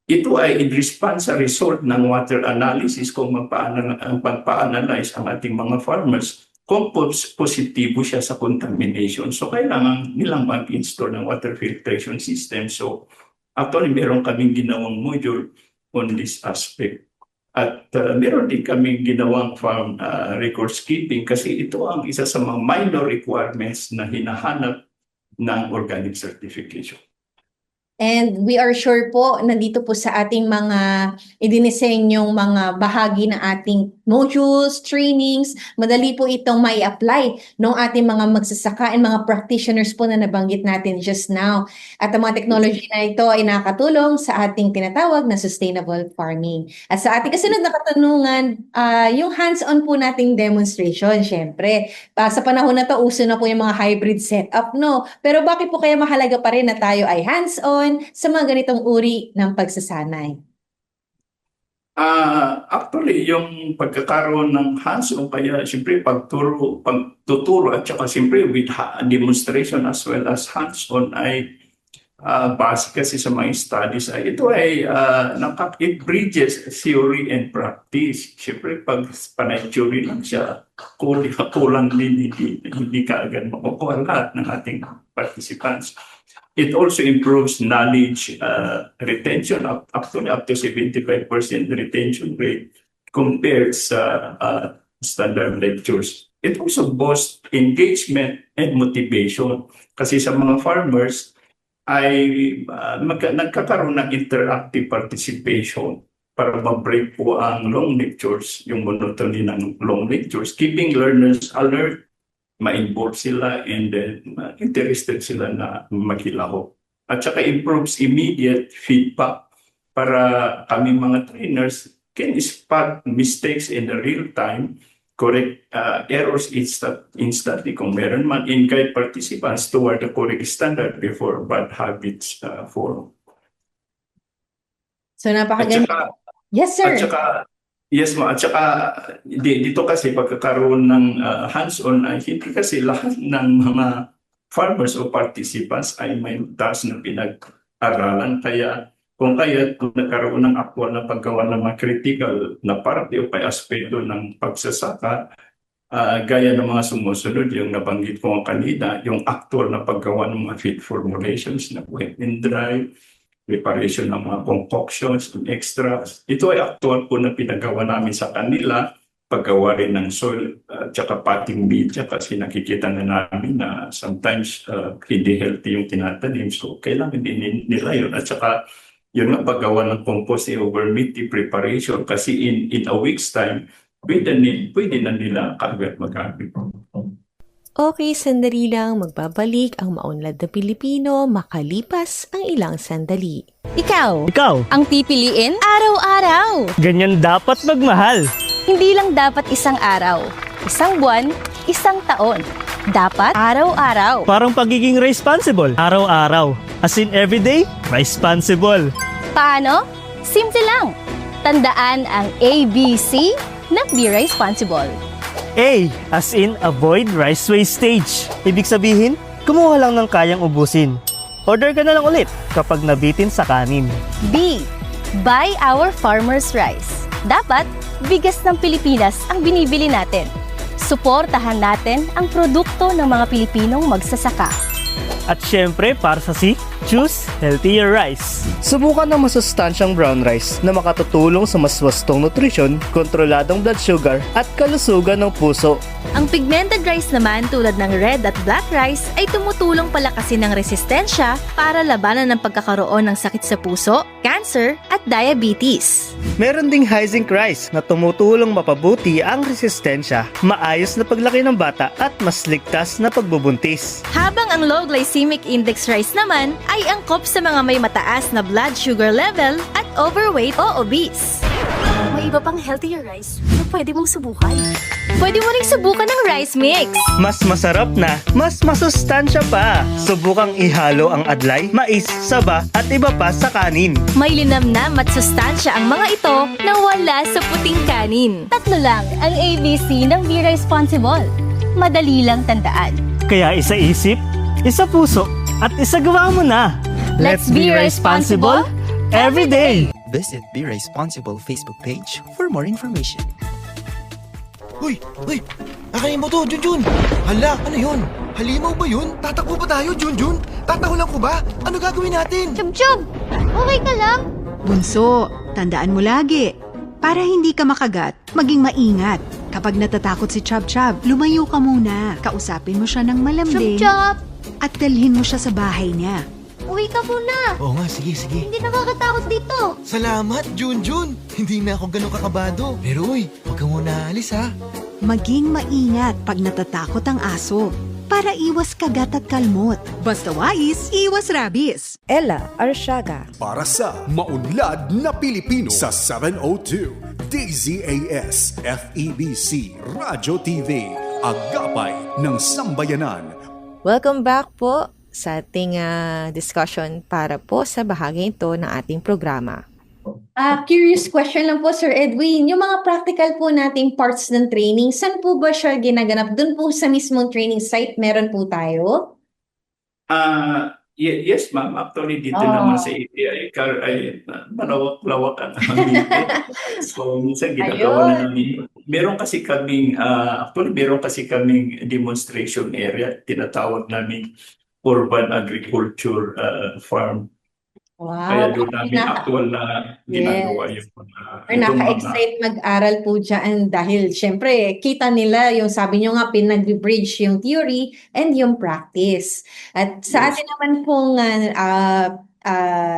Ito ay in response sa result ng water analysis kung magpa-analyze ang ating mga farmers kung positibo siya sa contamination. So kailangan nilang mag-install ng water filtration system. So actually, meron kaming ginawang module on this aspect. At meron din kaming ginawang farm records keeping kasi ito ang isa sa mga minor requirements na hinahanap ng organic certification. And we are sure po, nandito po sa ating mga idinisenyong mga bahagi ng ating modules, trainings, madali po itong may apply ng ating mga magsasaka and mga practitioners po na nabanggit natin just now. At ang mga technology na ito ay nakatulong sa ating tinatawag na sustainable farming. At sa ating kasunod na katanungan, yung hands-on po nating demonstration, syempre. Sa panahon na to, uso na po yung mga hybrid setup, no? Pero bakit po kaya mahalaga pa rin na tayo ay hands-on sa mga ganitong uri ng pagsasanay? Actually, yung pagkakaroon ng hands-on, kaya siyempre pagtuturo at saka siyempre with demonstration as well as hands-on ay base kasi sa mga studies ay ito ay it bridges theory and practice. Siyempre pag panay theory lang siya, kulang din, hindi ka agad makukuha lahat ng ating participants. It also improves knowledge retention up to 75% retention rate compared sa standard lectures. It also boosts engagement and motivation kasi sa mga farmers ay nagkakaroon ng interactive participation para ma-break po ang long lectures, yung monotony ng long lectures, keeping learners alert, ma-involve sila and then interested sila na maghilahok. At saka improves immediate feedback para kami mga trainers can spot mistakes in the real time, correct errors instantly kung meron man, and guide participants toward the correct standard before bad habits form. So napakaganda. Yes, sir. At saka, yes, at saka dito kasi pagkakaroon ng hands-on ay hindi kasi lahat ng mga farmers o participants ay may taas na pinag-aralan. Kaya kung nagkaroon ng actual na paggawa ng mga critical na parte o kay aspeto ng pagsasaka, gaya ng mga sumusunod, yung nabanggit ko kanina, yung actual na paggawa ng mga feed formulations na wet and dry, preparation ng mga concoctions and extras. Ito ay actual po na pinagawa namin sa kanila, paggawa rin ng soil, tsaka potting media kasi nakikita na namin na sometimes hindi healthy yung tinatanim. So kailangan din nila yun. At saka yun nga paggawa ng compost over meat preparation kasi in a week's time, pwede na nila kagad magamit. Okay, sandali lang, magbabalik ang maunlad na Pilipino makalipas ang ilang sandali. Ikaw, ang pipiliin araw-araw. Ganyan dapat magmahal. Hindi lang dapat isang araw, isang buwan, isang taon. Dapat araw-araw. Parang pagiging responsible, araw-araw. As in everyday, responsible. Paano? Simple lang. Tandaan ang ABC na Be Responsible. A, as in avoid rice wastage. Ibig sabihin, kumuha lang ng kayang ubusin. Order ka na lang ulit kapag nabitin sa kanin. B, buy our farmers' rice. Dapat, bigas ng Pilipinas ang binibili natin. Suportahan natin ang produkto ng mga Pilipinong magsasaka. At syempre, para sa C, Choose healthier rice. Subukan ng masustansyang brown rice na makatutulong sa mas wastong nutrisyon, kontroladong blood sugar at kalusugan ng puso. Ang pigmented rice naman tulad ng red at black rice ay tumutulong palakasin ng resistensya para labanan ng pagkakaroon ng sakit sa puso, cancer at diabetes. Meron ding high zinc rice na tumutulong mapabuti ang resistensya, maayos na paglaki ng bata at mas ligtas na pagbubuntis. Habang ang low glycemic index rice naman ay angkop sa mga may mataas na blood sugar level at overweight o obese. May iba pang healthier rice na pwede mong subukan. Pwede mo ring subukan ng rice mix. Mas masarap na, mas masustansya pa. Subukang ihalo ang adlay, mais, saba at iba pa sa kanin. May linamnam at sustansya ang mga ito na wala sa puting kanin. Tatlo lang ang ABC ng Be Responsible. Madali lang tandaan. Kaya isa isip, isa puso, at isa gawa mo na. Let's be responsible every day. Visit Be Responsible Facebook page for more information. Uy! Nakain mo to, Junjun! Hala, ano yun? Halimaw ba yun? Tatakbo pa tayo, Junjun? Tatahulan ko ba? Ano gagawin natin? Chub-chub! Okay ka lang? Bunso, tandaan mo lagi. Para hindi ka makagat, maging maingat. Kapag natatakot si Chub-Chub, lumayo ka muna. Kausapin mo siya ng malambing. Chub-chub! At dalhin mo siya sa bahay niya. Uwi ka muna! Oo nga, sige. Hindi nakakatakot dito. Salamat, Junjun! Hindi na ako ganun kakabado. Pero uy, huwag ka muna alis ha. Maging maingat pag natatakot ang aso. Para iwas kagat at kalmot. Basta wais, iwas rabies. Ella Arshaga. Para sa maunlad na Pilipino sa 702 DZAS FEBC Radyo TV, Agapay ng Sambayanan. Welcome back po sa ating discussion para po sa bahagi ito ng ating programa. Curious question lang po, Sir Edwin. Yung mga practical po nating parts ng training, saan po ba siya ginaganap? Doon po sa mismong training site, meron po tayo? Yes, ma'am. Actually, dito naman sa ATI, ay malawak-lawak ang aming. So, minsan ginagawa na namin. Meron kasi kaming demonstration area, tinatawag namin urban agriculture farm. Wow. Kaya doon namin actual na ginagawa yung Naka-excite mag-aral po dyan dahil syempre kita nila yung sabi nyo nga pinag-bridge yung theory and yung practice. At sa atin naman pong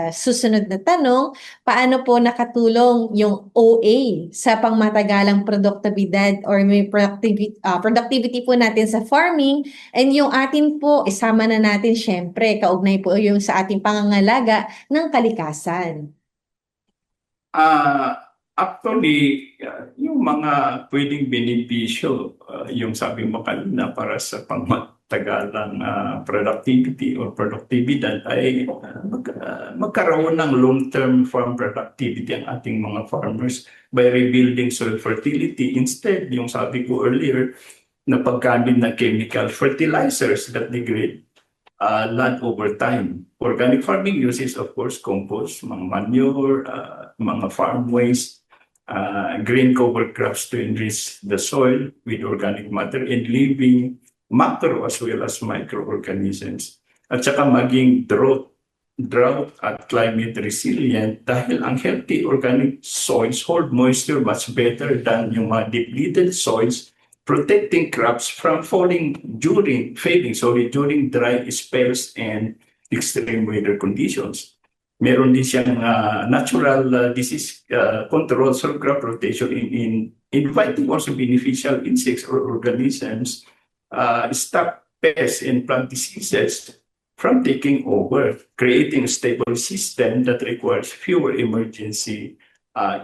susunod na tanong, paano po nakatulong yung OA sa pangmatagalang produktibidad or may productivity po natin sa farming, and yung atin po isama na natin syempre kaugnay po yung sa ating pangangalaga ng kalikasan. Actually, yung mga pwedeng benepisyo, yung sabi mo kanina para sa pangmatagalang productivity or produktibidad ay magkaroon ng long-term farm productivity ang ating mga farmers by rebuilding soil fertility. Instead, yung sabi ko earlier, na paggamit ng chemical fertilizers that degrade land over time. Organic farming uses, of course, compost, mga manure, mga farm waste, green cover crops to enrich the soil with organic matter and living macro as well as microorganisms. At saka maging drought at climate resilient dahil ang healthy organic soils hold moisture much better than yung mga depleted soils, protecting crops from failing during dry spells and extreme weather conditions. Meron din siyang natural disease control, soil crop rotation in inviting also beneficial insects or organisms, stop pests and plant diseases from taking over, creating a stable system that requires fewer emergency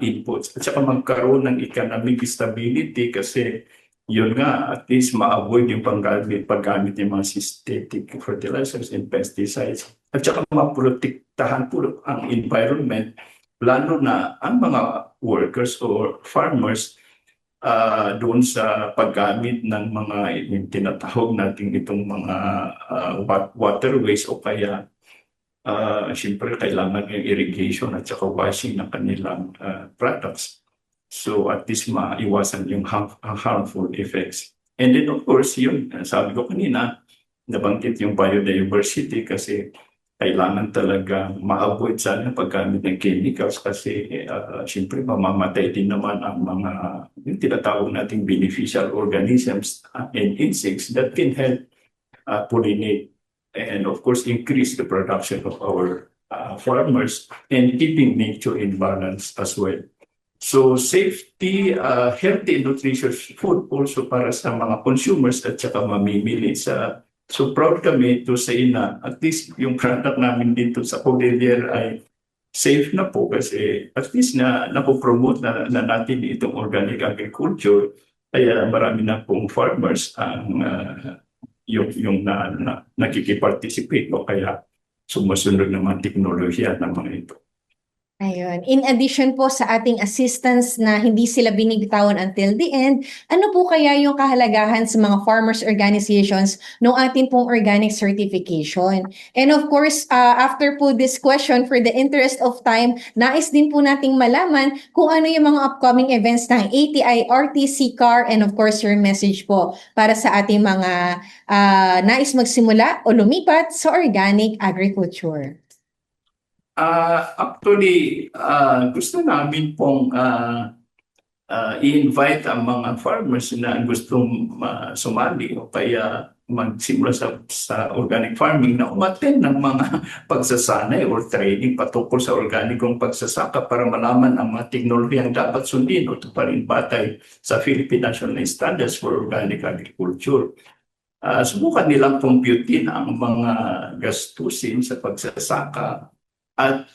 inputs. At saka magkaroon ng economic stability kasi yun nga, at least ma-avoid yung paggamit ng mga synthetic fertilizers and pesticides. At saka maprotektahan po ang environment, lalo na ang mga workers or farmers doon sa paggamit ng mga tinatawag natin itong mga waterways o kaya siyempre kailangan yung irrigation at saka washing ng kanilang products. So at least maiwasan yung harmful effects. And then of course, yun, sabi ko kanina, nabanggit yung biodiversity kasi kailangan talaga ma-avoid sana paggamit ng chemicals kasi siyempre mamamatay din naman ang mga yung tinatawag nating beneficial organisms and insects that can help pollinate and of course increase the production of our farmers and keeping nature in balance as well. So safety, healthy and nutritious food also para sa mga consumers at saka mamimili sa. So proud kami to say na at least yung product namin dito sa Cordillera ay safe na po kasi at least na napopromote na natin itong organic agriculture. Kaya marami na pong farmers ang yung nakikiparticipate o kaya sumusunod ng mga teknolohiya ng mga ito. Ayun. In addition po sa ating assistance na hindi sila binibitawan until the end, ano po kaya yung kahalagahan sa mga farmers organizations ng ating pong organic certification? And of course, after po this question, for the interest of time, nais din po nating malaman kung ano yung mga upcoming events ng ATI, RTC, CAR, and of course, your message po para sa ating mga nais magsimula o lumipat sa organic agriculture. Actually, gusto namin pong i-invite ang mga farmers na gustong sumali o kaya magsimula sa organic farming na umattend ng mga pagsasanay or training patungkol sa organikong pagsasaka para malaman ang mga teknolohiyang dapat sundin o tuparin batay sa Philippine National Standards for Organic Agriculture. Subukan nilang computein ang mga gastusin sa pagsasaka at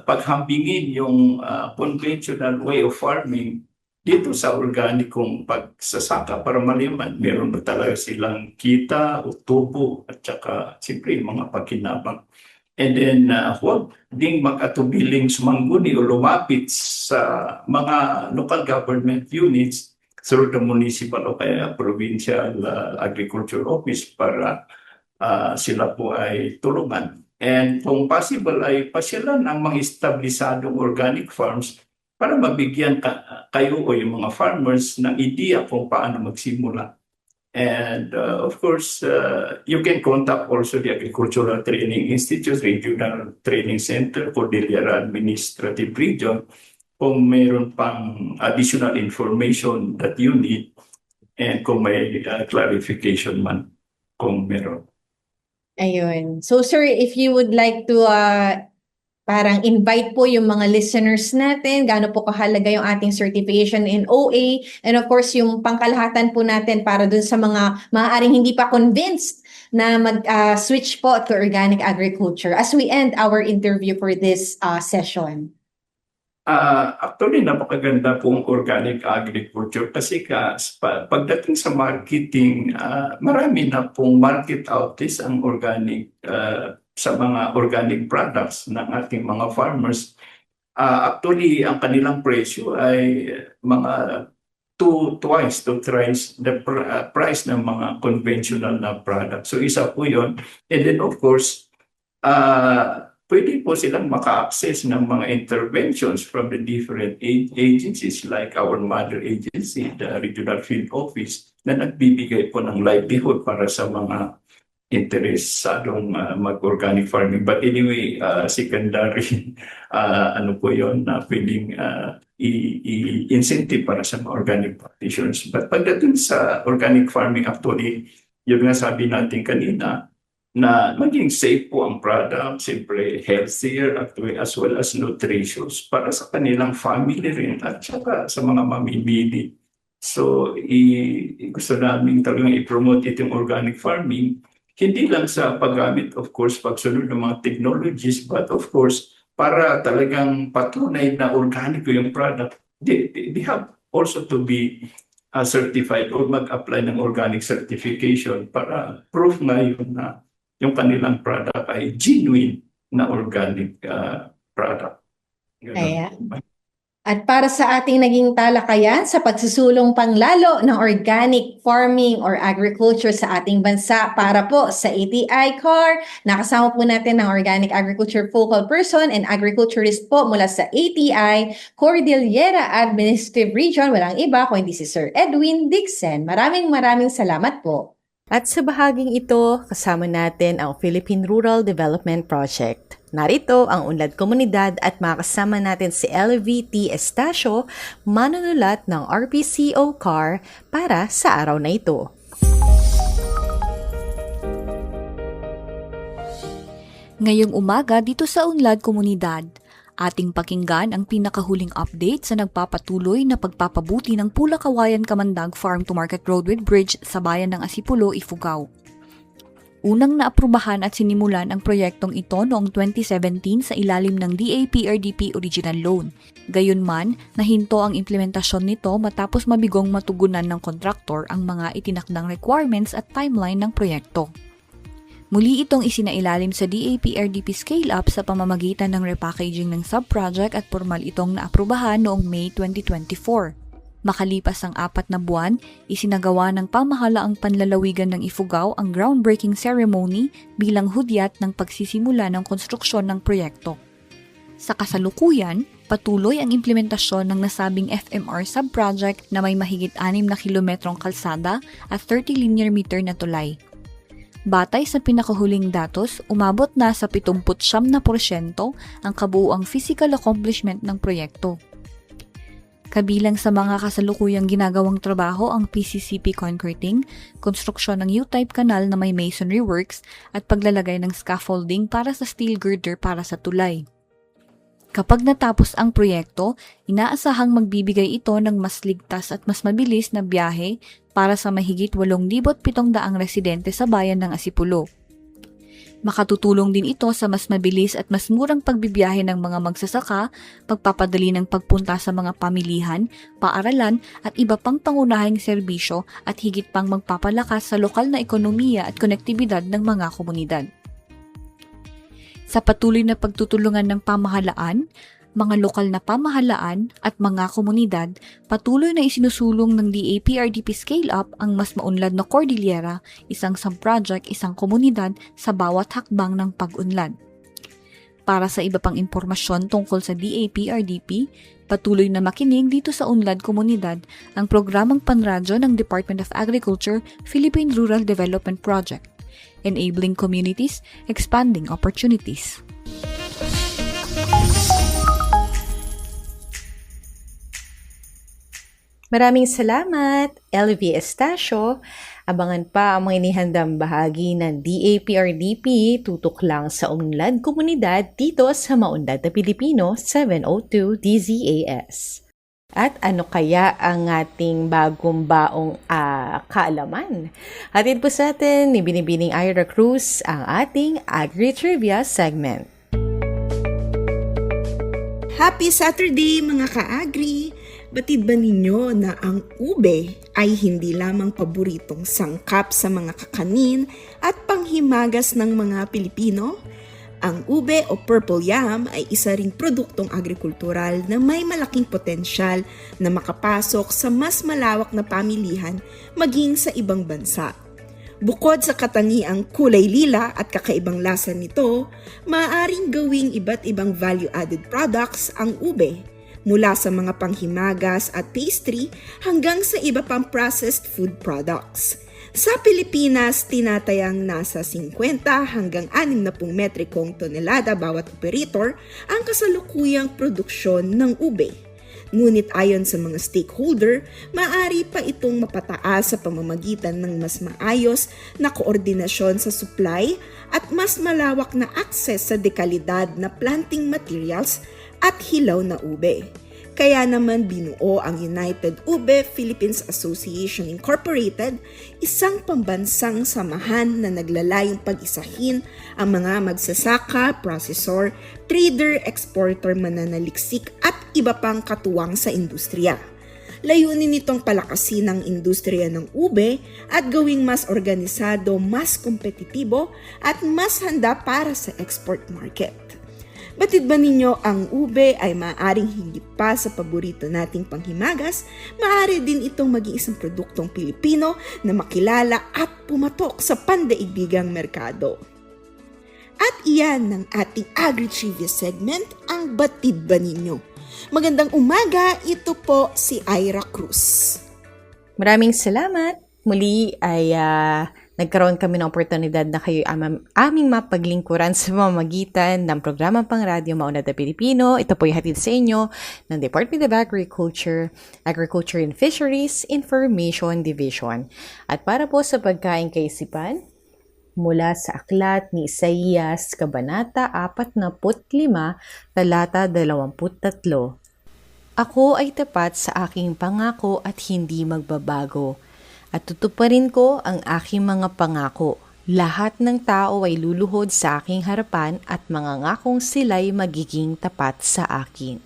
paghambingin yung conventional way of farming dito sa organikong pagsasaka para malaman meron ba talaga silang kita o tubo at saka siyempre mga pakinabang. And then huwag ding mag-atubiling sumangguni o lumapit sa mga local government units through the municipal o kaya provincial agriculture office para sila po ay tulungan. And kung possible ay pasyalan ang mga establisadong organic farms para mabigyan kayo o yung mga farmers ng ideya kung paano magsimula. And of course, you can contact also the Agricultural Training Institute, Regional Training Center, Cordillera Administrative Region kung mayroon pang additional information that you need and kung may clarification man kung meron. Ayun. So sir, if you would like to parang invite po yung mga listeners natin, gaano po kahalaga yung ating certification in OA, and of course yung pangkalahatan po natin para dun sa mga maaaring hindi pa convinced na mag-switch po to organic agriculture as we end our interview for this session. Actually, napakaganda pong organic agriculture kasi pagdating sa marketing, marami na pong market outlets ang organic sa mga organic products ng ating mga farmers. Actually, ang kanilang presyo ay mga twice to thrice the price ng mga conventional na products. So isa po yun. And then of course, pwede po silang maka-access ng mga interventions from the different agencies like our mother agency, the Regional Field Office, na nagbibigay po ng livelihood para sa mga interesadong mag-organic farming. But anyway, secondary, ano po yun, na pwedeng i-incentive para sa mga organic practitioners. But pagdating sa organic farming, actually, yun nga sabi natin kanina, na maging safe po ang product, siyempre healthier as well as nutritious para sa kanilang family rin at saka sa mga mamimili. So, gusto namin talagang i-promote itong organic farming, hindi lang sa paggamit, of course, pagsunod ng mga technologies, but of course, para talagang patunay na organic yung product, they have also to be certified or mag-apply ng organic certification para proof na yun na yung kanilang product ay genuine na organic product. Ayan. At para sa ating naging talakayan sa pagsusulong panglalo ng organic farming or agriculture sa ating bansa para po sa ATI CAR, nakasama po natin ng Organic Agriculture Focal Person and Agriculturist po mula sa ATI Cordillera Administrative Region. Walang iba kundi si Sir Edwin Dixon. Maraming salamat po. At sa bahaging ito, kasama natin ang Philippine Rural Development Project. Narito ang Unlad Komunidad at makasama natin si LVT Estacio, manunulat ng RPCO CAR para sa araw na ito. Ngayong umaga dito sa Unlad Komunidad, ating pakinggan ang pinakahuling update sa nagpapatuloy na pagpapabuti ng Pulakawayan Kamandag Farm to Market Road with Bridge sa bayan ng Asipulo, Ifugao. Unang naaprubahan at sinimulan ang proyektong ito noong 2017 sa ilalim ng DA-PRDP Original Loan. Gayunman, nahinto ang implementasyon nito matapos mabigong matugunan ng kontraktor ang mga itinakdang requirements at timeline ng proyekto. Muli itong isinailalim sa DA-PRDP Scale-Up sa pamamagitan ng repackaging ng subproject at formal itong naaprubahan noong May 2024. Makalipas ang 4 na buwan, isinagawa ng pamahalaang panlalawigan ng Ifugao ang groundbreaking ceremony bilang hudyat ng pagsisimula ng konstruksyon ng proyekto. Sa kasalukuyan, patuloy ang implementasyon ng nasabing FMR subproject na may mahigit 6 na kilometrong kalsada at 30 linear meter na tulay. Batay sa pinakahuling datos, umabot na sa 79% ang kabuuang physical accomplishment ng proyekto. Kabilang sa mga kasalukuyang ginagawang trabaho ang PCCP concreting, konstruksyon ng U-type kanal na may masonry works at paglalagay ng scaffolding para sa steel girder para sa tulay. Kapag natapos ang proyekto, inaasahang magbibigay ito ng mas ligtas at mas mabilis na biyahe para sa mahigit 8,700 residente sa bayan ng Asipulo. Makatutulong din ito sa mas mabilis at mas murang pagbibiyahe ng mga magsasaka, pagpapadali ng pagpunta sa mga pamilihan, paaralan at iba pang pangunahing serbisyo at higit pang magpapalakas sa lokal na ekonomiya at konektibidad ng mga komunidad. Sa patuloy na pagtutulungan ng pamahalaan, mga lokal na pamahalaan at mga komunidad, patuloy na isinusulong ng DA-PRDP Scale-Up ang mas maunlad na Cordillera, isang subproject, isang komunidad sa bawat hakbang ng pag-unlad. Para sa iba pang impormasyon tungkol sa DA-PRDP, patuloy na makinig dito sa Unlad Komunidad ang programang panradyo ng Department of Agriculture Philippine Rural Development Project. Enabling communities, expanding opportunities. Maraming salamat, LV Estacio. Abangan pa ang mga inihandang bahagi ng DA-PRDP tutok lang sa Unlad Komunidad dito sa Maunlad na Pilipino 702 DZAS. At ano kaya ang ating bagong baong kaalaman? Hatid po sa atin ni Binibining Ira Cruz ang ating Agri-Trivia segment. Happy Saturday mga ka-agri! Batid ba ninyo na ang ube ay hindi lamang paboritong sangkap sa mga kakanin at panghimagas ng mga Pilipino? Ang ube o purple yam ay isa ring produktong agrikultural na may malaking potensyal na makapasok sa mas malawak na pamilihan maging sa ibang bansa. Bukod sa katangiang kulay lila at kakaibang lasa nito, maaaring gawing iba't ibang value-added products ang ube, mula sa mga panghimagas at pastry hanggang sa iba pang processed food products. Sa Pilipinas, tinatayang nasa 50 hanggang 60 metrikong tonelada bawat operator ang kasalukuyang produksyon ng ube. Ngunit ayon sa mga stakeholder, maaari pa itong mapataas sa pamamagitan ng mas maayos na koordinasyon sa supply at mas malawak na access sa dekalidad na planting materials at hilaw na ube. Kaya naman binuo ang United Ube Philippines Association Incorporated, isang pambansang samahan na naglalayong pag-isahin ang mga magsasaka, processor, trader, exporter, mananaliksik at iba pang katuwang sa industriya. Layunin nitong palakasin ang industriya ng ube at gawing mas organisado, mas kompetitibo at mas handa para sa export market. Batid ba ninyo ang ube ay maaaring hindi pa sa paborito nating panghimagas, maaari din itong maging isang produktong Pilipino na makilala at pumatok sa pandaigdigang merkado. At iyan ng ating Agri-Trivia segment, ang Batid ba ninyo? Magandang umaga, ito po si Ira Cruz. Maraming salamat. Muli ay nagkaroon kami ng oportunidad na kayo aming mapaglingkuran sa pamamagitan ng programang Pangradyo Maunlad na Pilipino. Ito po hatid sa inyo ng Department of Agriculture, Agriculture and Fisheries Information Division. At para po sa pagkain kaisipan, mula sa aklat ni Isaías, Kabanata 45, talata 23. Ako ay tapat sa aking pangako at hindi magbabago, at tutuparin ko ang aking mga pangako. Lahat ng tao ay luluhod sa aking harapan at mangangakong sila'y magiging tapat sa akin.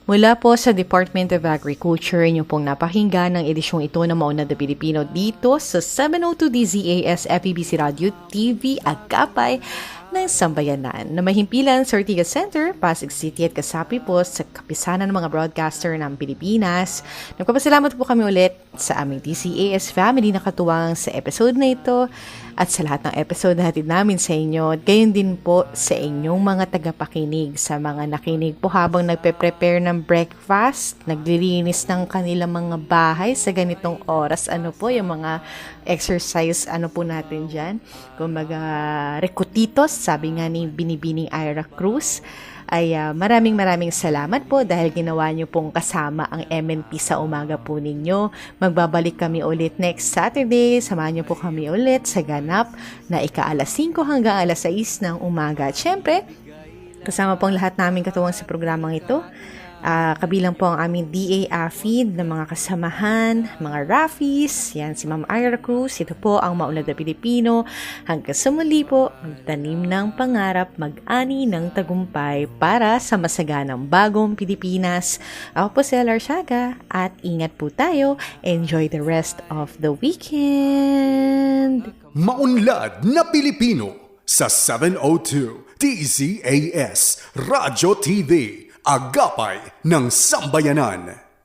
Mula po sa Department of Agriculture, inyo pong napakinggan ng edisyong ito ng Maunlad na Pilipino dito sa 702 DZAS FEBC Radio TV Agapay ng Sambayanan na mahimpilan sa Ortigas Center, Pasig City at kasapi po sa kapisanan ng mga broadcaster ng Pilipinas. Nagpapasalamat po kami ulit sa aming DZAS family na katuwang sa episode na ito at sa lahat ng episode na hatid namin sa inyo. At gayon din po sa inyong mga tagapakinig, sa mga nakinig po habang nagpe-prepare ng breakfast, naglilinis ng kanilang mga bahay sa ganitong oras. Ano po yung mga exercise, ano po natin dyan? Kumbaga, rekutitos, sabi nga ni Binibining Ira Cruz. Ay maraming salamat po dahil ginawa nyo pong kasama ang MNP sa umaga po ninyo. Magbabalik kami ulit next Saturday. Samahan nyo po kami ulit sa ganap na ika-alas 5 hanggang alas 6 ng umaga. At syempre, kasama pong lahat namin katuwang sa programang ito. Kabilang po ang aming DA AFID ng mga kasamahan, mga Rafis, yan si Ma'am Ira Cruz, ito po ang Maunlad na Pilipino. Hanggang sa muli po, magtanim ng pangarap, mag-ani ng tagumpay para sa masaganang bagong Pilipinas. Ako po si Ella Arsiaga at ingat po tayo. Enjoy the rest of the weekend! Maunlad na Pilipino sa 702 DZAS Radyo TV. Agapay ng Sambayanan.